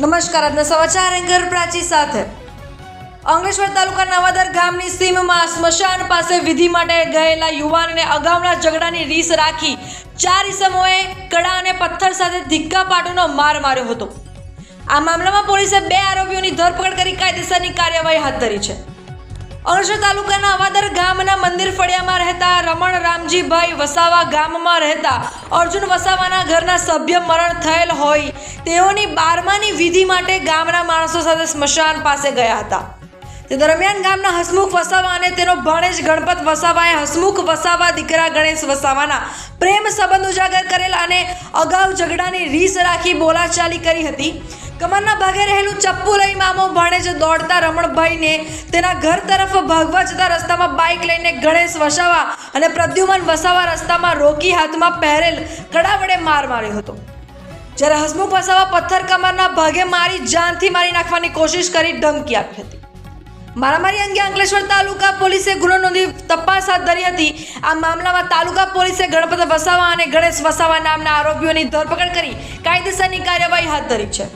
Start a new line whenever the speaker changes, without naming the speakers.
નમસ્કાર, આજના સમાચાર એન્કર પ્રાચી સાથે. અંકલેશ્વર તાલુકા નવાદર ગામની સીમમાં સ્મશાન પાસે વિધિ માટે ગયેલા યુવાનને અગાઉના ઝઘડાની રીસ રાખી 4 ઈસમોએ કડા અને પથ્થર સાથે ધીક્કા પાટુનો માર માર્યો હતો. આ મામલામાં પોલીસે 2 આરોપીઓની ધરપકડ કરી કાયદેસરની કાર્યવાહી હાથ ધરી છે. અંકલેશ્વર તાલુકાના અવાદર ગામના મંદિર ફળિયામાં રહેતા રમણ રામજીભાઈ વસાવા ગામમાં રહેતા અર્જુન વસાવાના ઘરના સભ્ય મરણ થયેલ હોય તેઓની 12માની વિધિ માટે ગામના માણસો સાથે સ્મશાન પાસે ગયા હતા. તે દરમિયાન ગામના હસમુખ વસાવા અને તેનો ભાણેજ ગણપત વસાવાએ હસમુખ વસાવા દીકરા ગણેશ વસાવાના પ્રેમ સંબંધ ઉજાગર કરેલ અને અગાઉ ઝઘડાની રીસ રાખી બોલાચાલી કરી હતી. કમરના ભાગે રહેલું ચપ્પુ લઈ મામો ભાણેજ દોડતા રમણભાઈને તેના ઘર તરફ ભાગવા જતા રસ્તામાં બાઇક લઈને ગણેશ વસાવા અને પ્રદ્યુમન વસાવા રસ્તામાં રોકી હાથમાં પહેરેલ કડા વડે માર માર્યો હતો. જ્યારે હસમુખ વસાવા પથ્થર કમરના ભાગે મારી જાનથી મારી નાખવાની કોશિશ કરી ધમકી આપી હતી. મારામારી અંગે અંકલેશ્વર તાલુકા પોલીસે ગુનો નોંધી તપાસ હાથ ધરી હતી. આ મામલામાં તાલુકા પોલીસે ગણપત વસાવા અને ગણેશ વસાવા નામના આરોપીઓની ધરપકડ કરી કાયદેસરની કાર્યવાહી હાથ ધરી છે.